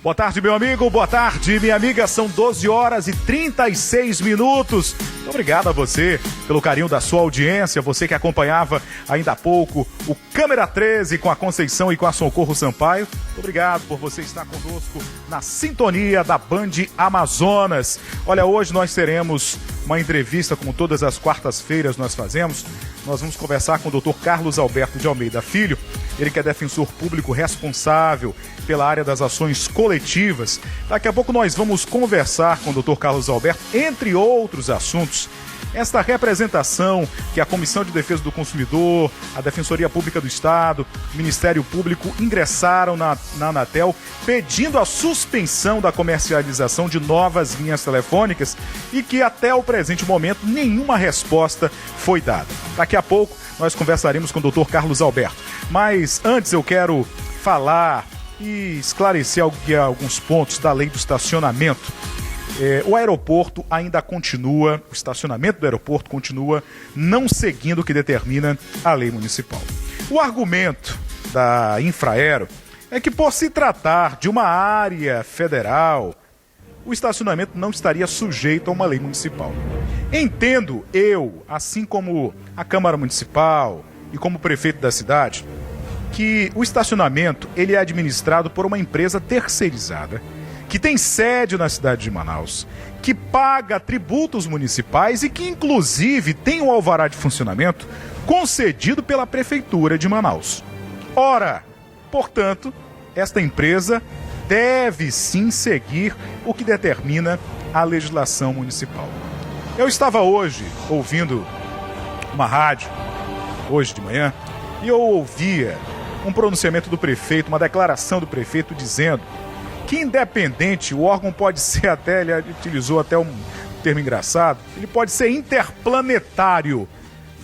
Boa tarde, meu amigo, boa tarde, minha amiga. São 12 horas e 36 minutos. Muito obrigado a você pelo carinho da sua audiência, você que acompanhava ainda há pouco o Câmera 13 com a Conceição e com a Socorro Sampaio. Muito obrigado por você estar conosco na sintonia da Band Amazonas. Olha, hoje nós teremos uma entrevista, como todas as quartas-feiras nós fazemos. Nós vamos conversar com o Dr. Carlos Alberto de Almeida Filho, ele que é defensor público responsável pela área das ações coletivas. Daqui a pouco nós vamos conversar com o Dr. Carlos Alberto, entre outros assuntos. Esta representação que a Comissão de Defesa do Consumidor, a Defensoria Pública do Estado, o Ministério Público ingressaram na Anatel pedindo a suspensão da comercialização de novas linhas telefônicas e que até o presente momento nenhuma resposta foi dada. Daqui a pouco nós conversaremos com o Dr. Carlos Alberto. Mas antes eu quero falar e esclarecer alguns pontos da lei do estacionamento. O aeroporto ainda continua, o estacionamento do aeroporto continua não seguindo o que determina a lei municipal. O argumento da Infraero é que, por se tratar de uma área federal, o estacionamento não estaria sujeito a uma lei municipal. Entendo eu, assim como a Câmara Municipal e como prefeito da cidade, que o estacionamento ele é administrado por uma empresa terceirizada, que tem sede na cidade de Manaus, que paga tributos municipais e que, inclusive, tem um alvará de funcionamento concedido pela Prefeitura de Manaus. Ora, portanto, esta empresa deve sim seguir o que determina a legislação municipal. Eu estava hoje ouvindo uma rádio, hoje de manhã, e eu ouvia um pronunciamento do prefeito, uma declaração do prefeito dizendo que independente, o órgão pode ser até, ele utilizou até um termo engraçado, ele pode ser interplanetário,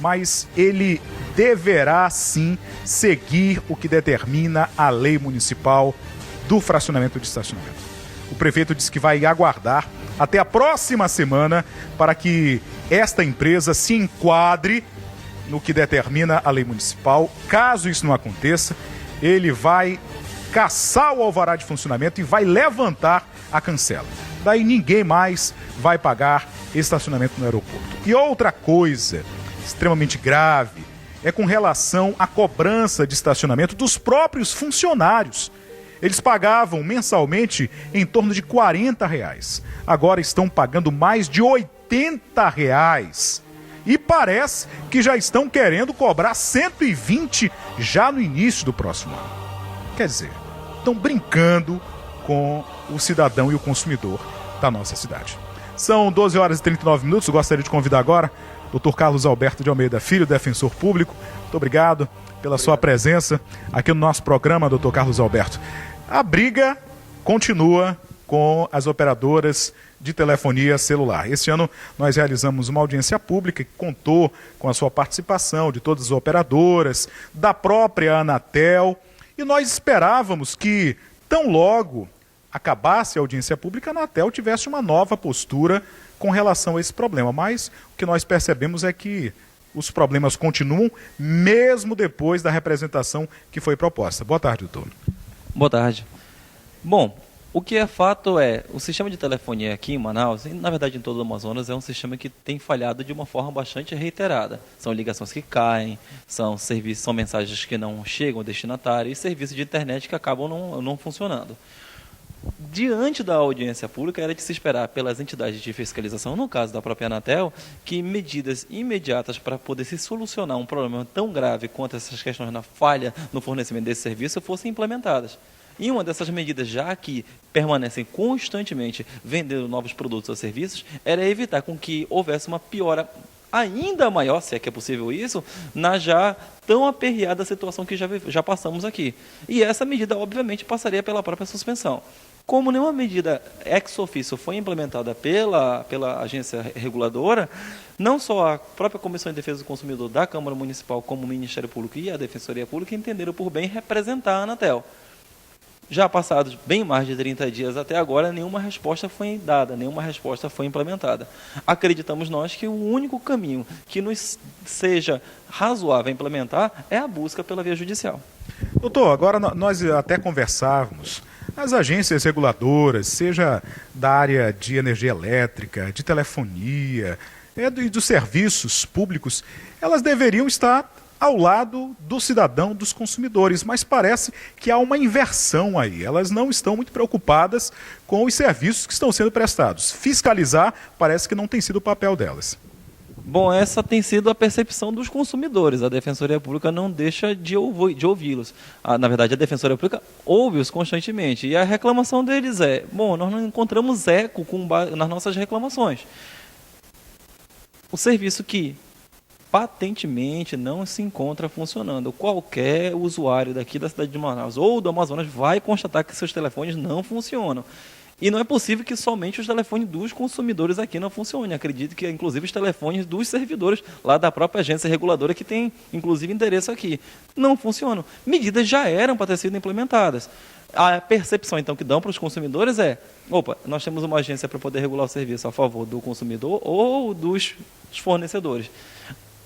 mas ele deverá sim seguir o que determina a lei municipal do fracionamento de estacionamento. O prefeito disse que vai aguardar até a próxima semana para que esta empresa se enquadre no que determina a lei municipal. Caso isso não aconteça, ele vai caçar o alvará de funcionamento e vai levantar a cancela. Daí ninguém mais vai pagar estacionamento no aeroporto. E outra coisa extremamente grave é com relação à cobrança de estacionamento dos próprios funcionários. Eles pagavam mensalmente em torno de R$40. Agora estão pagando mais de R$80. E parece que já estão querendo cobrar 120 já no início do próximo ano. Quer dizer, estão brincando com o cidadão e o consumidor da nossa cidade. São 12 horas e 39 minutos. Eu gostaria de convidar agora o Dr. Carlos Alberto de Almeida Filho, defensor público. Muito obrigado pela sua presença aqui no nosso programa, Dr. Carlos Alberto. A briga continua com as operadoras de telefonia celular. Este ano nós realizamos uma audiência pública que contou com a sua participação de todas as operadoras, da própria Anatel, e nós esperávamos que, tão logo acabasse a audiência pública, a Anatel tivesse uma nova postura com relação a esse problema. Mas o que nós percebemos é que os problemas continuam, mesmo depois da representação que foi proposta. Boa tarde, doutor. Boa tarde. Bom, o que é fato é, o sistema de telefonia aqui em Manaus, e na verdade em todo o Amazonas, é um sistema que tem falhado de uma forma bastante reiterada. São ligações que caem, são mensagens que não chegam ao destinatário e serviços de internet que acabam não funcionando. Diante da audiência pública, era de se esperar pelas entidades de fiscalização, no caso da própria Anatel, que medidas imediatas para poder se solucionar um problema tão grave quanto essas questões na falha no fornecimento desse serviço fossem implementadas. E uma dessas medidas, já que permanecem constantemente vendendo novos produtos ou serviços, era evitar com que houvesse uma piora ainda maior, se é que é possível isso, na já tão aperreada situação que já passamos aqui. E essa medida, obviamente, passaria pela própria suspensão. Como nenhuma medida ex officio foi implementada pela agência reguladora, não só a própria Comissão de Defesa do Consumidor da Câmara Municipal, como o Ministério Público e a Defensoria Pública entenderam por bem representar a Anatel. Já passados bem mais de 30 dias até agora, nenhuma resposta foi dada, nenhuma resposta foi implementada. Acreditamos nós que o único caminho que nos seja razoável implementar é a busca pela via judicial. Doutor, agora nós até conversávamos as agências reguladoras, seja da área de energia elétrica, de telefonia, e dos serviços públicos, elas deveriam estar ao lado do cidadão, dos consumidores, mas parece que há uma inversão aí. Elas não estão muito preocupadas com os serviços que estão sendo prestados. Fiscalizar parece que não tem sido o papel delas. Bom, essa tem sido a percepção dos consumidores. A Defensoria Pública não deixa de ouvi-los. Na verdade, a Defensoria Pública ouve-os constantemente. E a reclamação deles é, bom, nós não encontramos eco nas nossas reclamações. O serviço que patentemente não se encontra funcionando. Qualquer usuário daqui da cidade de Manaus ou do Amazonas vai constatar que seus telefones não funcionam. E não é possível que somente os telefones dos consumidores aqui não funcionem. Acredito que, inclusive, os telefones dos servidores lá da própria agência reguladora, que tem, inclusive, endereço aqui, não funcionam. Medidas já eram para ter sido implementadas. A percepção, então, que dão para os consumidores é, opa, nós temos uma agência para poder regular o serviço a favor do consumidor ou dos fornecedores.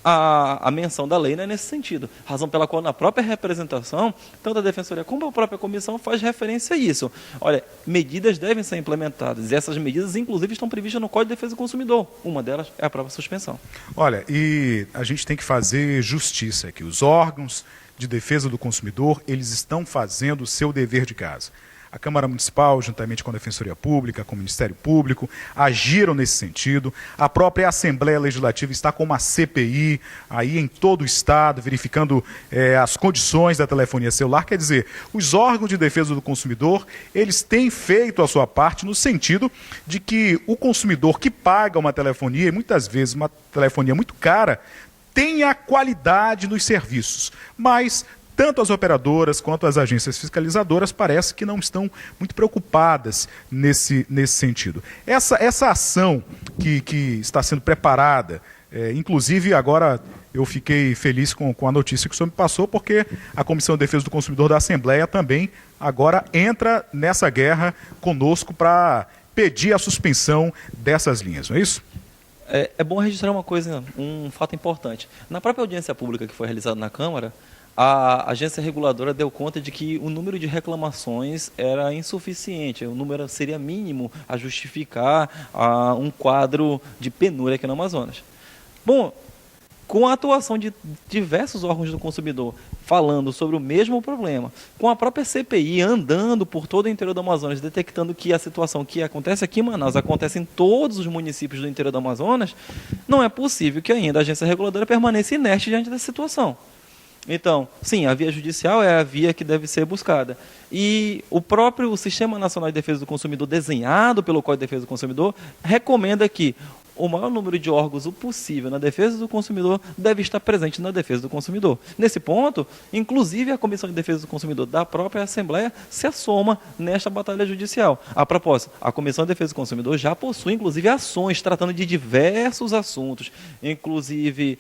A menção da lei não é nesse sentido, razão pela qual na própria representação, tanto a Defensoria como a própria comissão faz referência a isso. Olha, medidas devem ser implementadas, e essas medidas, inclusive, estão previstas no Código de Defesa do Consumidor. Uma delas é a própria suspensão. Olha, e a gente tem que fazer justiça aqui. Os órgãos de defesa do consumidor, eles estão fazendo o seu dever de casa. A Câmara Municipal, juntamente com a Defensoria Pública, com o Ministério Público, agiram nesse sentido. A própria Assembleia Legislativa está com uma CPI aí em todo o Estado, verificando as condições da telefonia celular. Quer dizer, os órgãos de defesa do consumidor, eles têm feito a sua parte no sentido de que o consumidor que paga uma telefonia, e muitas vezes uma telefonia muito cara, tenha qualidade nos serviços, mas tanto as operadoras quanto as agências fiscalizadoras parece que não estão muito preocupadas nesse sentido. Essa ação que está sendo preparada, inclusive agora eu fiquei feliz com a notícia que o senhor me passou, porque a Comissão de Defesa do Consumidor da Assembleia também agora entra nessa guerra conosco para pedir a suspensão dessas linhas, não é isso? É bom registrar uma coisa, um fato importante. Na própria audiência pública que foi realizada na Câmara, a agência reguladora deu conta de que o número de reclamações era insuficiente, o número seria mínimo a justificar um quadro de penúria aqui no Amazonas. Bom, com a atuação de diversos órgãos do consumidor falando sobre o mesmo problema, com a própria CPI andando por todo o interior do Amazonas, detectando que a situação que acontece aqui em Manaus acontece em todos os municípios do interior do Amazonas, não é possível que ainda a agência reguladora permaneça inerte diante dessa situação. Então, sim, a via judicial é a via que deve ser buscada. E o próprio Sistema Nacional de Defesa do Consumidor, desenhado pelo Código de Defesa do Consumidor, recomenda que o maior número de órgãos possível na defesa do consumidor deve estar presente na defesa do consumidor. Nesse ponto, inclusive a Comissão de Defesa do Consumidor da própria Assembleia se assoma nesta batalha judicial. A propósito, a Comissão de Defesa do Consumidor já possui, inclusive, ações tratando de diversos assuntos, inclusive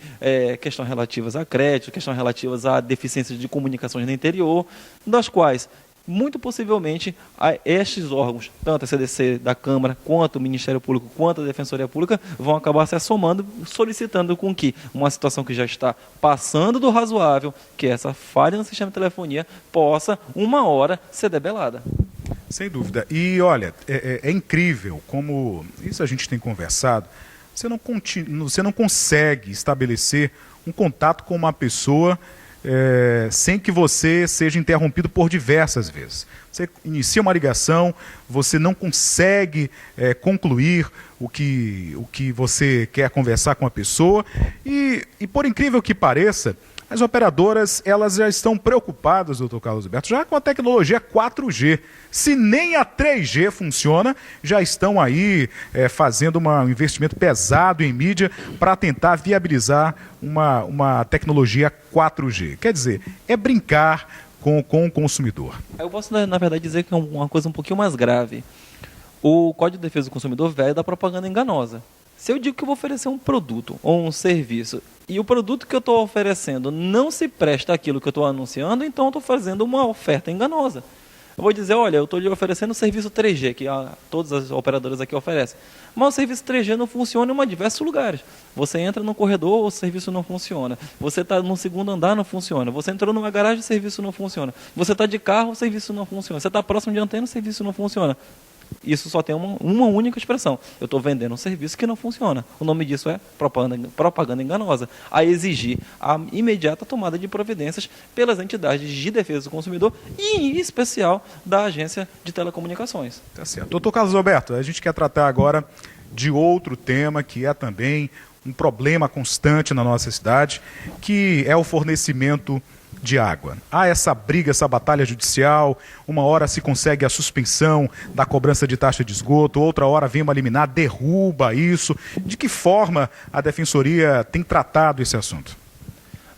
questões relativas a crédito, questões relativas a deficiências de comunicações no interior, das quais muito possivelmente estes órgãos, tanto a CDC da Câmara, quanto o Ministério Público, quanto a Defensoria Pública, vão acabar se assomando, solicitando com que uma situação que já está passando do razoável, que essa falha no sistema de telefonia, possa, uma hora, ser debelada. Sem dúvida. E, olha, é incrível como, isso a gente tem conversado, você não consegue estabelecer um contato com uma pessoa sem que você seja interrompido por diversas vezes. Você inicia uma ligação, você não consegue concluir o que você quer conversar com a pessoa e por incrível que pareça, as operadoras elas já estão preocupadas, doutor Carlos Alberto, já com a tecnologia 4G. Se nem a 3G funciona, já estão aí fazendo um investimento pesado em mídia para tentar viabilizar uma tecnologia 4G. Quer dizer, é brincar com o consumidor. Eu posso, na verdade, dizer que é uma coisa um pouquinho mais grave. O Código de Defesa do Consumidor veio da propaganda enganosa. Se eu digo que eu vou oferecer um produto ou um serviço e o produto que eu estou oferecendo não se presta àquilo que eu estou anunciando, então eu estou fazendo uma oferta enganosa. Eu vou dizer, olha, eu estou lhe oferecendo o serviço 3G, que todas as operadoras aqui oferecem. Mas o serviço 3G não funciona em diversos lugares. Você entra no corredor, o serviço não funciona. Você está no segundo andar, não funciona. Você entrou numa garagem, o serviço não funciona. Você está de carro, o serviço não funciona. Você está próximo de antena, o serviço não funciona. Isso só tem uma única expressão. Eu estou vendendo um serviço que não funciona. O nome disso é propaganda enganosa. A exigir a imediata tomada de providências pelas entidades de defesa do consumidor e, em especial, da Agência de Telecomunicações. Tá certo. Doutor Carlos Alberto, a gente quer tratar agora de outro tema que é também um problema constante na nossa cidade, que é o fornecimento de água. Há essa briga, essa batalha judicial, uma hora se consegue a suspensão da cobrança de taxa de esgoto, outra hora vem uma liminar, derruba isso. De que forma a Defensoria tem tratado esse assunto?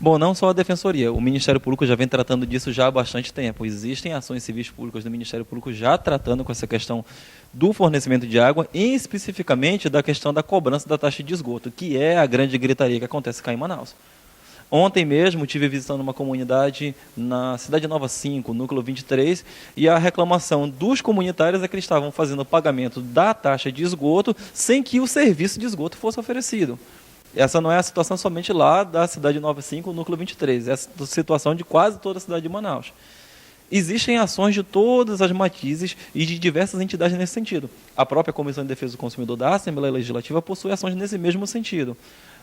Bom, não só a Defensoria, o Ministério Público já vem tratando disso já há bastante tempo. Existem ações civis públicas do Ministério Público já tratando com essa questão do fornecimento de água e especificamente da questão da cobrança da taxa de esgoto, que é a grande gritaria que acontece cá em Manaus. Ontem mesmo estive visitando uma comunidade na Cidade Nova 5, núcleo 23, e a reclamação dos comunitários é que eles estavam fazendo o pagamento da taxa de esgoto sem que o serviço de esgoto fosse oferecido. Essa não é a situação somente lá da Cidade Nova 5, núcleo 23, essa é a situação de quase toda a cidade de Manaus. Existem ações de todas as matizes e de diversas entidades nesse sentido. A própria Comissão de Defesa do Consumidor da Assembleia Legislativa possui ações nesse mesmo sentido.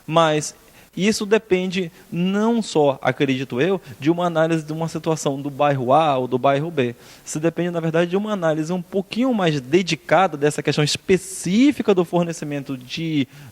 Mas isso depende não só, acredito eu, de uma análise de uma situação do bairro A ou do bairro B. Isso depende, na verdade, de uma análise um pouquinho mais dedicada dessa questão específica do fornecimento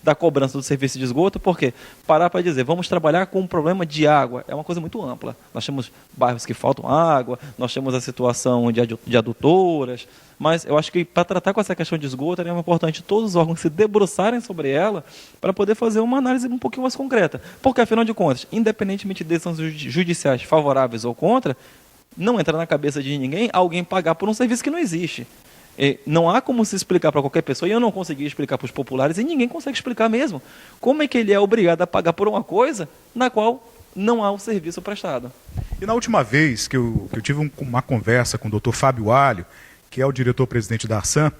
da cobrança do serviço de esgoto, porque parar para dizer, vamos trabalhar com um problema de água, é uma coisa muito ampla. Nós temos bairros que faltam água, nós temos a situação de adutoras, mas eu acho que para tratar com essa questão de esgoto é importante todos os órgãos se debruçarem sobre ela para poder fazer uma análise um pouquinho mais concreta. Porque, afinal de contas, independentemente de decisões judiciais favoráveis ou contra, não entra na cabeça de ninguém alguém pagar por um serviço que não existe. Não há como se explicar para qualquer pessoa, e eu não consegui explicar para os populares, e ninguém consegue explicar mesmo. Como é que ele é obrigado a pagar por uma coisa na qual não há o serviço prestado? E na última vez que eu tive uma conversa com o Dr. Fábio Alho, que é o diretor-presidente da Arsan,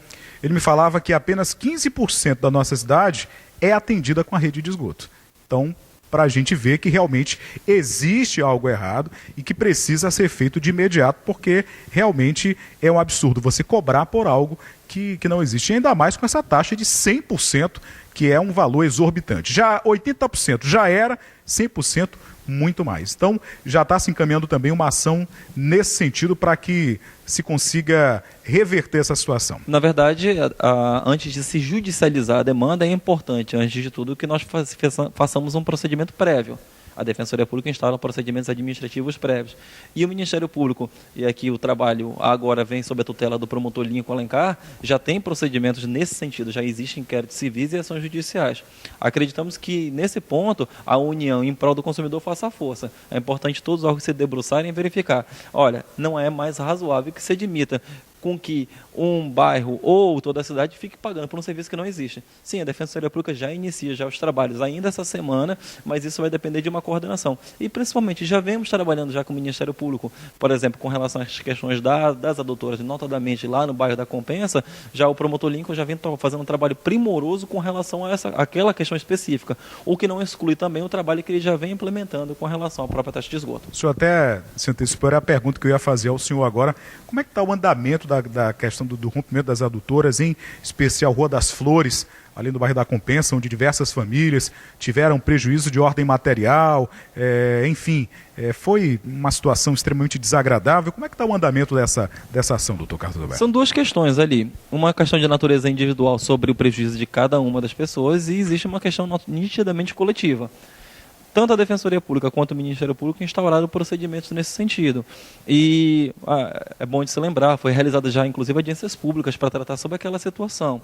ele me falava que apenas 15% da nossa cidade é atendida com a rede de esgoto. Então, para a gente ver que realmente existe algo errado e que precisa ser feito de imediato, porque realmente é um absurdo você cobrar por algo que não existe, e ainda mais com essa taxa de 100%, que é um valor exorbitante. Já 80% já era, 100% muito mais. Então, já está se encaminhando também uma ação nesse sentido para que se consiga reverter essa situação. Na verdade, antes de se judicializar a demanda, é importante, antes de tudo, que nós façamos um procedimento prévio. A Defensoria Pública instala procedimentos administrativos prévios. E o Ministério Público, e aqui o trabalho agora vem sob a tutela do promotor Lincoln Alencar, já tem procedimentos nesse sentido, já existem inquéritos civis e ações judiciais. Acreditamos que, nesse ponto, a união em prol do consumidor faça força. É importante todos os órgãos se debruçarem e verificar. Olha, não é mais razoável que se admita com que um bairro ou toda a cidade fique pagando por um serviço que não existe. Sim, a Defensoria Pública já inicia os trabalhos ainda essa semana, mas isso vai depender de uma coordenação. E, principalmente, já vemos trabalhando já com o Ministério Público, por exemplo, com relação às questões das adutoras, notadamente lá no bairro da Compensa, já o promotor Lincoln já vem fazendo um trabalho primoroso com relação a aquela questão específica, o que não exclui também o trabalho que ele já vem implementando com relação à própria taxa de esgoto. O senhor até se antecipou, era a pergunta que eu ia fazer ao senhor agora. Como é que está o andamento da questão do rompimento das adutoras, em especial Rua das Flores, ali no bairro da Compensa, onde diversas famílias tiveram prejuízo de ordem material, enfim, foi uma situação extremamente desagradável. Como é que está o andamento dessa ação, doutor Carlos Alberto? São duas questões ali. Uma questão de natureza individual sobre o prejuízo de cada uma das pessoas e existe uma questão nitidamente coletiva. Tanto a Defensoria Pública quanto o Ministério Público instauraram procedimentos nesse sentido. E é bom de se lembrar, foi realizada já, inclusive, audiências públicas para tratar sobre aquela situação.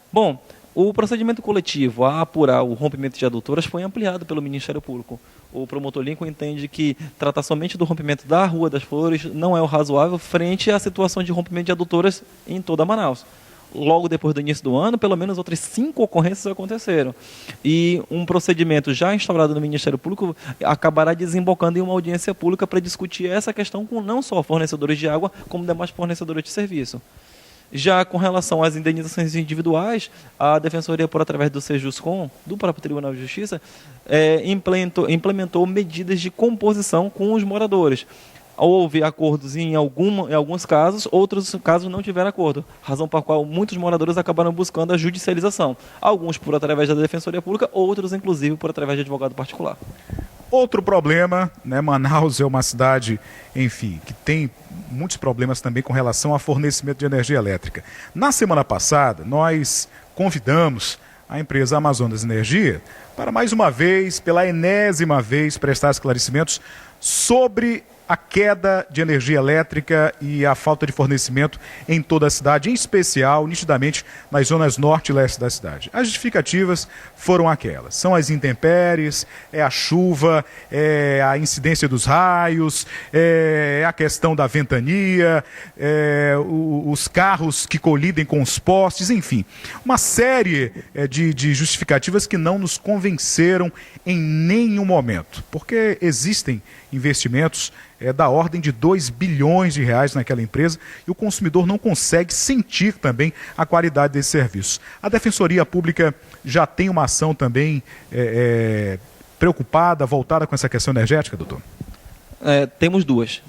Bom, o procedimento coletivo a apurar o rompimento de adutoras foi ampliado pelo Ministério Público. O promotor Lincoln entende que tratar somente do rompimento da Rua das Flores não é o razoável frente à situação de rompimento de adutoras em toda Manaus. logo depois do início do ano, pelo menos outras 5 ocorrências aconteceram. E um procedimento já instaurado no Ministério Público acabará desembocando em uma audiência pública para discutir essa questão com não só fornecedores de água, como demais fornecedores de serviço. Já com relação às indenizações individuais, a Defensoria, por através do Sejuscom, do próprio Tribunal de Justiça, implementou medidas de composição com os moradores. Houve acordos em alguns casos, outros casos não tiveram acordo, razão para a qual muitos moradores acabaram buscando a judicialização. Alguns por através da Defensoria Pública, outros inclusive por através de advogado particular. Outro problema, né? Manaus é uma cidade, enfim, que tem muitos problemas também com relação ao fornecimento de energia elétrica. Na semana passada, nós convidamos a empresa Amazonas Energia para mais uma vez, pela enésima vez, prestar esclarecimentos sobre a queda de energia elétrica e a falta de fornecimento em toda a cidade, em especial, nitidamente, nas zonas norte e leste da cidade. As justificativas foram aquelas. São as intempéries, é a chuva, é a incidência dos raios, é a questão da ventania, os carros que colidem com os postes, enfim. Uma série de justificativas que não nos convenceram em nenhum momento, porque existem investimentos da ordem de 2 bilhões de reais naquela empresa e o consumidor não consegue sentir também a qualidade desse serviço. A Defensoria Pública já tem uma ação também preocupada, voltada com essa questão energética, doutor? Temos duas.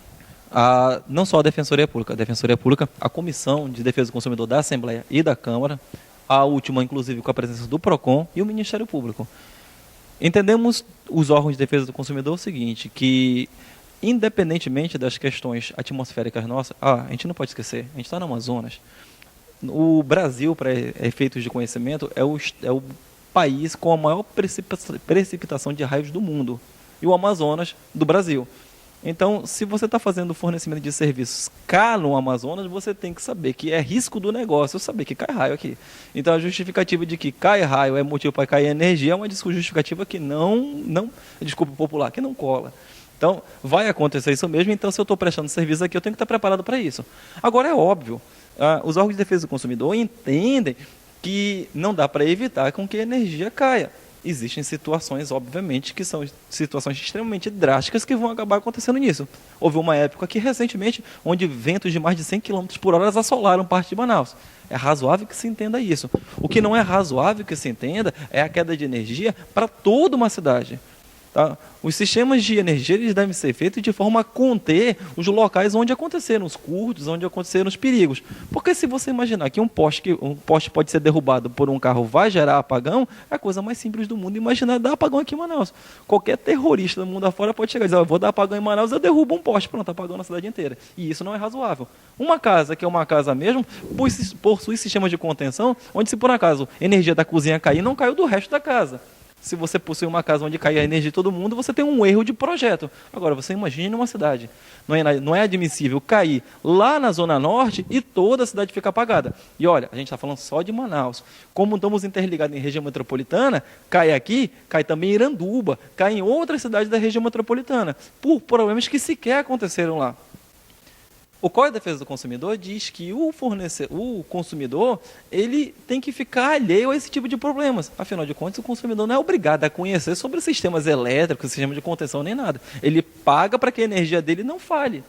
Não só a Defensoria Pública, a Comissão de Defesa do Consumidor da Assembleia e da Câmara, a última, inclusive, com a presença do PROCON e o Ministério Público. Entendemos os órgãos de defesa do consumidor o seguinte, que independentemente das questões atmosféricas nossas, a gente não pode esquecer, a gente está no Amazonas. O Brasil, para efeitos de conhecimento, é o país com a maior precipitação de raios do mundo. E o Amazonas, do Brasil. Então, se você está fazendo fornecimento de serviços cá no Amazonas, você tem que saber que é risco do negócio, saber que cai raio aqui. Então, a justificativa de que cai raio é motivo para cair energia é uma justificativa que desculpa popular, que não cola. Então, vai acontecer isso mesmo, então se eu estou prestando serviço aqui, eu tenho que estar preparado para isso. Agora, é óbvio, os órgãos de defesa do consumidor entendem que não dá para evitar com que a energia caia. Existem situações, obviamente, que são situações extremamente drásticas que vão acabar acontecendo nisso. Houve uma época aqui, recentemente, onde ventos de mais de 100 km por hora assolaram parte de Manaus. É razoável que se entenda isso. O que não é razoável que se entenda é a queda de energia para toda uma cidade. Tá? Os sistemas de energia eles devem ser feitos de forma a conter os locais onde aconteceram os curtos, onde aconteceram os perigos. Porque se você imaginar que um poste pode ser derrubado por um carro vai gerar apagão, é a coisa mais simples do mundo imaginar dar apagão aqui em Manaus. Qualquer terrorista do mundo afora pode chegar e dizer, eu vou dar apagão em Manaus, eu derrubo um poste, pronto, apagão na cidade inteira. E isso não é razoável. Uma casa, que é uma casa mesmo, possui sistemas de contenção, onde se por acaso a energia da cozinha cair, não caiu do resto da casa. Se você possui uma casa onde cai a energia de todo mundo, você tem um erro de projeto. Agora, você imagine uma cidade. Não é admissível cair lá na Zona Norte e toda a cidade ficar apagada. E olha, a gente está falando só de Manaus. Como estamos interligados em região metropolitana, cai aqui, cai também em Iranduba, cai em outras cidades da região metropolitana, por problemas que sequer aconteceram lá. O Código de Defesa do Consumidor diz que o consumidor ele tem que ficar alheio a esse tipo de problemas. Afinal de contas, o consumidor não é obrigado a conhecer sobre sistemas elétricos, sistemas de contenção, nem nada. Ele paga para que a energia dele não falhe.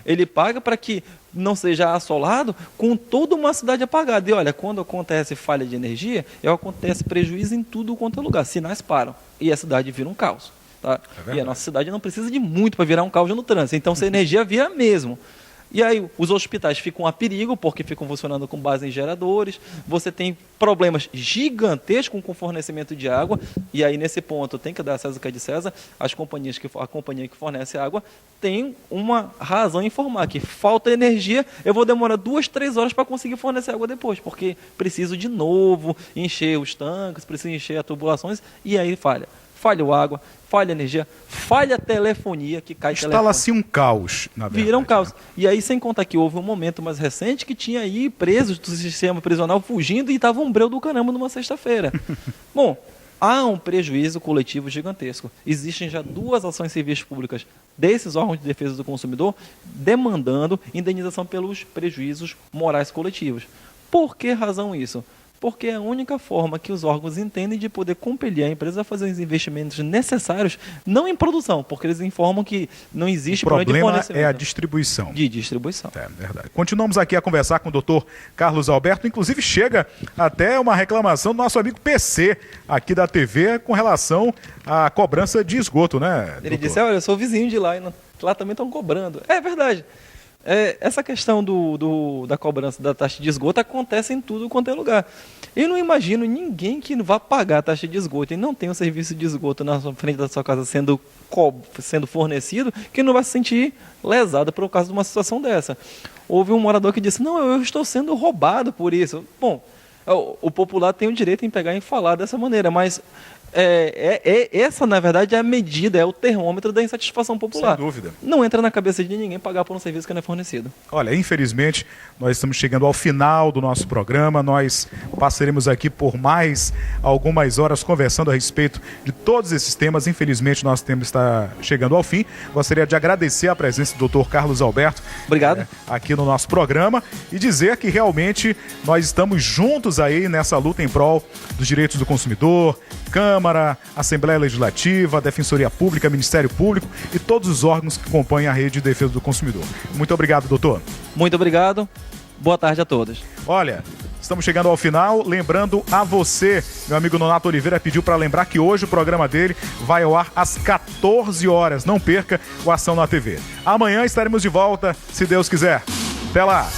Ele paga para que não seja assolado com toda uma cidade apagada. E olha, quando acontece falha de energia, acontece prejuízo em tudo quanto é lugar. Sinais param e a cidade vira um caos. Tá? E a nossa cidade não precisa de muito para virar um caos no trânsito. Então, se a energia vira mesmo. E aí, os hospitais ficam a perigo, porque ficam funcionando com base em geradores. Você tem problemas gigantescos com o fornecimento de água. E aí, nesse ponto, tem que dar a César o que é de César. A companhia que fornece água tem uma razão em informar que falta energia. Eu vou demorar 2, 3 horas para conseguir fornecer água depois, porque preciso de novo encher os tanques, preciso encher as tubulações. E aí, falha água, falha energia, falha a telefonia, que cai telefone. Instala-se um caos, na verdade. Vira um caos. E aí, sem contar que houve um momento mais recente que tinha aí presos do sistema prisional fugindo e estava um breu do caramba numa sexta-feira. Bom, há um prejuízo coletivo gigantesco. Existem já 2 ações civis públicas desses órgãos de defesa do consumidor demandando indenização pelos prejuízos morais coletivos. Por que razão isso? Porque é a única forma que os órgãos entendem de poder compelir a empresa a fazer os investimentos necessários, não em produção, porque eles informam que não existe problema de fornecimento. É a distribuição. De distribuição. É verdade. Continuamos aqui a conversar com o doutor Carlos Alberto. Inclusive chega até uma reclamação do nosso amigo PC aqui da TV com relação à cobrança de esgoto, né, Ele doutor? disse, olha, eu sou vizinho de lá e lá também estão cobrando. É verdade. Essa questão da cobrança da taxa de esgoto acontece em tudo quanto é lugar. Eu não imagino ninguém que vá pagar a taxa de esgoto e não tem um serviço de esgoto na frente da sua casa sendo fornecido, que não vai se sentir lesado por causa de uma situação dessa. Houve um morador que disse, não, eu estou sendo roubado por isso. Bom, o popular tem o direito em pegar e falar dessa maneira, mas essa, na verdade, é a medida, é o termômetro da insatisfação popular. Sem dúvida. Não entra na cabeça de ninguém pagar por um serviço que não é fornecido. Olha, infelizmente, nós estamos chegando ao final do nosso programa. Nós passaremos aqui por mais algumas horas conversando a respeito de todos esses temas. Infelizmente, nosso tempo está chegando ao fim. Gostaria de agradecer a presença do Dr. Carlos Alberto. Obrigado. Aqui no nosso programa e dizer que realmente nós estamos juntos aí nessa luta em prol dos direitos do consumidor, Câmara, Assembleia Legislativa, Defensoria Pública, Ministério Público e todos os órgãos que compõem a rede de defesa do consumidor. Muito obrigado, doutor. Muito obrigado. Boa tarde a todos. Olha, estamos chegando ao final. Lembrando a você, meu amigo Nonato Oliveira pediu para lembrar que hoje o programa dele vai ao ar às 14 horas. Não perca o Ação na TV. Amanhã estaremos de volta, se Deus quiser. Até lá!